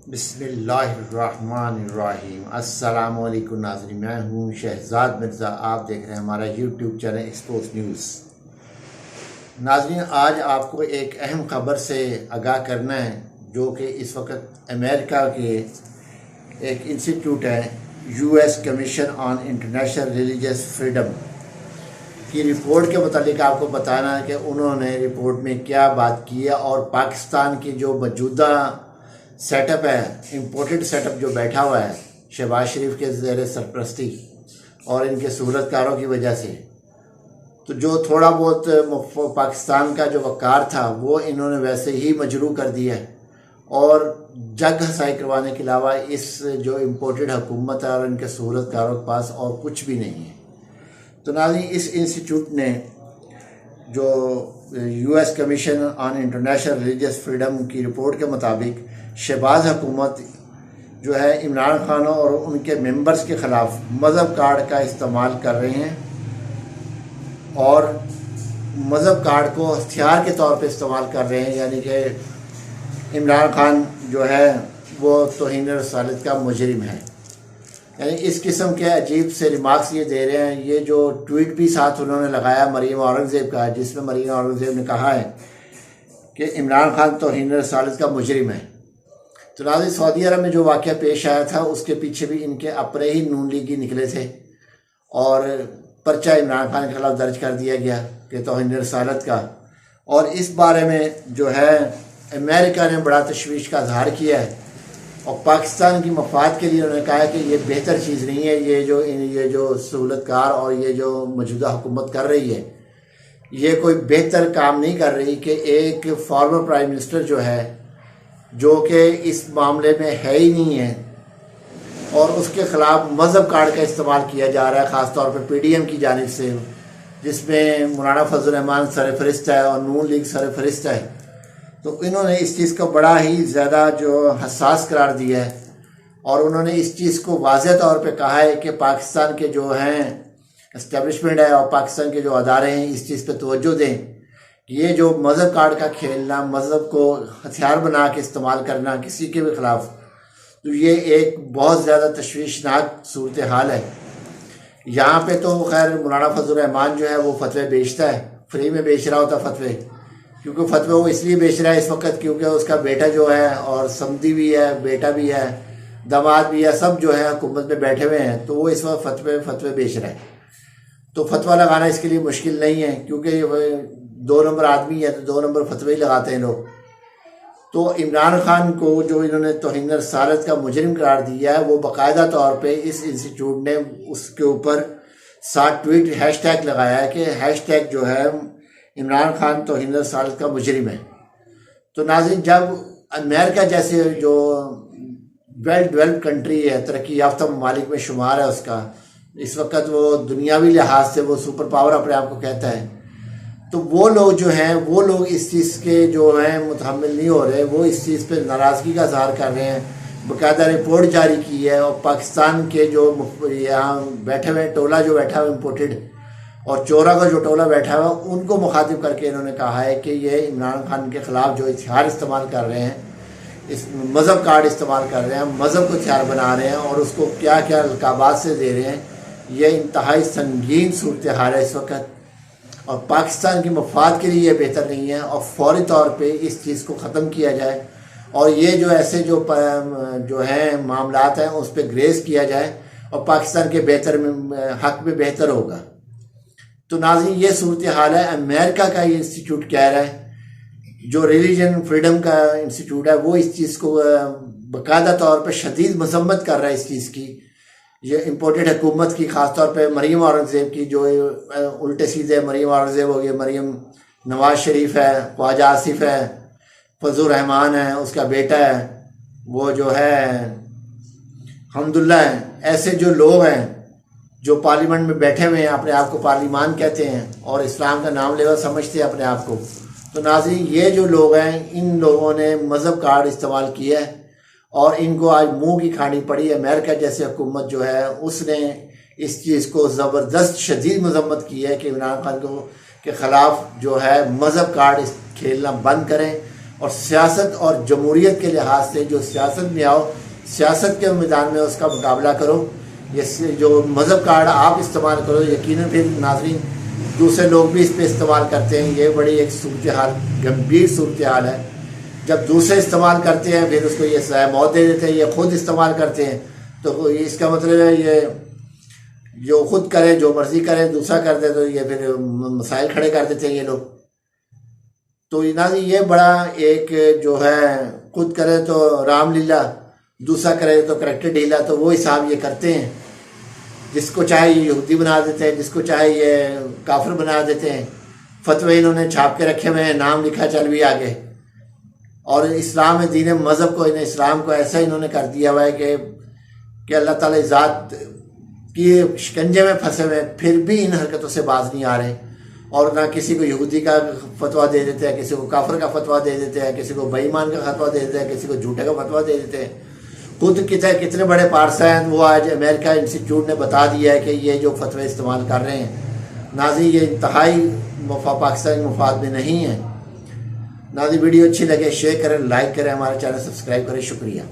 بسم اللہ الرحمن الرحیم۔ السلام علیکم ناظرین، میں ہوں شہزاد مرزا، آپ دیکھ رہے ہیں ہمارا یوٹیوب چینل ایکسپوز نیوز۔ ناظرین، آج آپ کو ایک اہم خبر سے آگاہ کرنا ہے جو کہ اس وقت امریکہ کے ایک انسٹیٹیوٹ ہے، U S commission on international religious freedom کی رپورٹ کے متعلق آپ کو بتانا ہے کہ انہوں نے رپورٹ میں کیا بات کی ہے، اور پاکستان کی جو موجودہ سیٹ اپ ہے، امپورٹڈ سیٹ اپ جو بیٹھا ہوا ہے شہباز شریف کے زیر سرپرستی اور ان کے سہولتکاروں کی وجہ سے، تو جو تھوڑا بہت پاکستان کا جو وقار تھا وہ انہوں نے ویسے ہی مجروح کر دیا ہے، اور جگ ہنسائی کروانے کے علاوہ اس جو امپورٹڈ حکومت ہے اور ان کے سہولتکاروں کے پاس اور کچھ بھی نہیں ہے۔ تو ناظرین، اس انسٹیٹیوٹ نے جو U S commission on international religious freedom کی رپورٹ کے مطابق شہباز حکومت جو ہے عمران خان اور ان کے ممبرز کے خلاف مذہب کارڈ کا استعمال کر رہے ہیں، اور مذہب کارڈ کو ہتھیار کے طور پہ استعمال کر رہے ہیں، یعنی کہ عمران خان جو ہے وہ توہین رسالت کا مجرم ہے۔ یعنی اس قسم کے عجیب سے ریمارکس یہ دے رہے ہیں۔ یہ جو ٹویٹ بھی ساتھ انہوں نے لگایا مریم اورنگزیب کا، جس میں مریم اورنگزیب نے کہا ہے کہ عمران خان توہین رسالت کا مجرم ہے۔ تو ناظرین، سعودی عرب میں جو واقعہ پیش آیا تھا اس کے پیچھے بھی ان کے اپنے ہی نون لیگی نکلے تھے، اور پرچہ عمران خان کے خلاف درج کر دیا گیا کہ توہین رسالت کا، اور اس بارے میں جو ہے امریکہ نے بڑا تشویش کا اظہار کیا ہے، اور پاکستان کی مفاد کے لیے انہوں نے کہا ہے کہ یہ بہتر چیز نہیں ہے، یہ جو سہولتکار اور یہ جو موجودہ حکومت کر رہی ہے یہ کوئی بہتر کام نہیں کر رہی کہ ایک فارمر پرائم منسٹر جو ہے، جو کہ اس معاملے میں ہے ہی نہیں ہے، اور اس کے خلاف مذہب کارڈ کا استعمال کیا جا رہا ہے، خاص طور پہ پی ڈی ایم کی جانب سے، جس میں مولانا فضل الرحمان سرفہرست ہے اور نون لیگ سرفہرست ہے۔ تو انہوں نے اس چیز کو بڑا ہی زیادہ جو حساس قرار دیا ہے، اور انہوں نے اس چیز کو واضح طور پہ کہا ہے کہ پاکستان کے جو ہیں اسٹیبلشمنٹ ہے اور پاکستان کے جو ادارے ہیں اس چیز پہ توجہ دیں۔ یہ جو مذہب کارڈ کا کھیلنا، مذہب کو ہتھیار بنا کے استعمال کرنا کسی کے بھی خلاف، تو یہ ایک بہت زیادہ تشویشناک صورتحال ہے۔ یہاں پہ تو خیر مولانا فضل الرحمان جو ہے وہ فتوے بیچتا ہے، فری میں بیچ رہا ہوتا فتوے، کیونکہ فتوے وہ اس لیے بیچ رہا ہے اس وقت کیونکہ اس کا بیٹا جو ہے، اور سمدی بھی ہے، بیٹا بھی ہے، داماد بھی ہے، سب جو ہے حکومت میں بیٹھے ہوئے ہیں، تو وہ اس وقت فتوے بیچ رہا ہے۔ تو فتویٰ لگانا اس کے لیے مشکل نہیں ہے، کیونکہ یہ 2 نمبر آدمی ہے تو 2 نمبر فتوے ہی لگاتے ہیں لوگ۔ تو عمران خان کو جو انہوں نے توہین رسالت کا مجرم قرار دیا ہے، وہ باقاعدہ طور پہ اس انسٹیٹیوٹ نے اس کے اوپر 7 ٹویٹ ہیش ٹیگ لگایا ہے کہ ہیش ٹیگ جو ہے عمران خان توہین رسالت کا مجرم ہے۔ تو ناظرین، جب امریکہ جیسے جو ویل ڈیولپڈ کنٹری ہے، ترقی یافتہ ممالک میں شمار ہے، اس کا اس وقت وہ دنیاوی لحاظ سے وہ سپر پاور اپنے آپ کو کہتا ہے، تو وہ لوگ جو ہیں وہ لوگ اس چیز کے جو ہیں متحمل نہیں ہو رہے، وہ اس چیز پہ ناراضگی کا اظہار کر رہے ہیں، باقاعدہ رپورٹ جاری کی ہے، اور پاکستان کے جو یہاں بیٹھے ہوئے ٹولہ جو بیٹھا ہوا امپورٹڈ، اور چورا کا جو ٹولہ بیٹھا ہوا، ان کو مخاطب کر کے انہوں نے کہا ہے کہ یہ عمران خان کے خلاف جو ہتھیار استعمال کر رہے ہیں، اس مذہب کارڈ استعمال کر رہے ہیں، مذہب کو ہتھیار بنا رہے ہیں، اور اس کو کیا کیا القابات سے دے رہے ہیں، یہ انتہائی سنگین صورتحال ہے اس وقت، اور پاکستان کی مفاد کے لیے یہ بہتر نہیں ہے، اور فوری طور پہ اس چیز کو ختم کیا جائے، اور یہ جو ایسے جو ہیں معاملات ہیں اس پہ گریز کیا جائے، اور پاکستان کے حق میں بہتر ہوگا۔ تو ناظرین، یہ صورتحال ہے۔ امریکہ کا یہ انسٹیٹیوٹ کہہ رہا ہے، جو ریلیجن فریڈم کا انسٹیٹیوٹ ہے، وہ اس چیز کو باقاعدہ طور پہ شدید مذمت کر رہا ہے اس چیز کی، یہ امپورٹڈ حکومت کی، خاص طور پہ مریم اورنگزیب کی، جو الٹے سیدھے مریم اورنگزیب ہو گئی، مریم نواز شریف ہے، خواجہ آصف ہے، فضل الرحمان ہے، اس کا بیٹا ہے، وہ جو ہے حمداللہ ہے، ایسے جو لوگ ہیں جو پارلیمنٹ میں بیٹھے ہوئے ہیں، اپنے آپ کو پارلیمان کہتے ہیں اور اسلام کا نام لیوا سمجھتے ہیں اپنے آپ کو۔ تو ناظرین، یہ جو لوگ ہیں، ان لوگوں نے مذہب کارڈ استعمال کیا ہے، اور ان کو آج منہ کی کھانی پڑی۔ امریکہ جیسے حکومت جو ہے اس نے اس چیز کو زبردست شدید مذمت کی ہے کہ عمران خان کے خلاف جو ہے مذہب کارڈ کھیلنا بند کریں، اور سیاست اور جمہوریت کے لحاظ سے جو سیاست میں آؤ، سیاست کے میدان میں اس کا مقابلہ کرو۔ یہ جو مذہب کارڈ آپ استعمال کرو، یقیناً پھر ناظرین دوسرے لوگ بھی اس پہ استعمال کرتے ہیں۔ یہ بڑی ایک صورتحال، گمبھیر صورتحال ہے۔ جب دوسرے استعمال کرتے ہیں پھر اس کو یہ سزائے موت دے دیتے ہیں، یہ خود استعمال کرتے ہیں، تو اس کا مطلب ہے یہ جو خود کرے، جو مرضی کرے، دوسرا کر دے تو یہ پھر مسائل کھڑے کر دیتے ہیں یہ لوگ۔ تو ناظرین یہ بڑا ایک جو ہے خود کرے تو رام لیلا، دوسرا کرے تو کریکٹر ڈھیلا، تو وہ حساب یہ کرتے ہیں۔ جس کو چاہے یہ یہودی بنا دیتے ہیں، جس کو چاہے یہ کافر بنا دیتے ہیں۔ فتوے انہوں نے چھاپ کے رکھے ہوئے ہیں، نام لکھا چل بھی آگے۔ اور اسلام دین مذہب کو، اسلام کو ایسا انہوں نے کر دیا ہوا ہے کہ اللہ تعالی ذات کی شکنجے میں پھنسے ہوئے، پھر بھی ان حرکتوں سے باز نہیں آ رہے۔ اور نہ کسی کو یہودی کا فتویٰ دے دیتے ہیں، کسی کو کافر کا فتویٰ دے دیتے ہیں، کسی کو بے ایمان کا فتویٰ دے دیتے ہیں، کسی کو جھوٹے کا فتویٰ دے دیتے ہیں۔ خود کتنے بڑے پارسا ہیں، وہ آج امریکہ انسٹیٹیوٹ نے بتا دیا ہے کہ یہ جو فتوے استعمال کر رہے ہیں ناظرین، یہ انتہائی پاکستانی مفاد میں نہیں ہے۔ ناظرین ویڈیو اچھی لگے شیئر کریں، لائک کریں، ہمارے چینل سبسکرائب کریں، شکریہ۔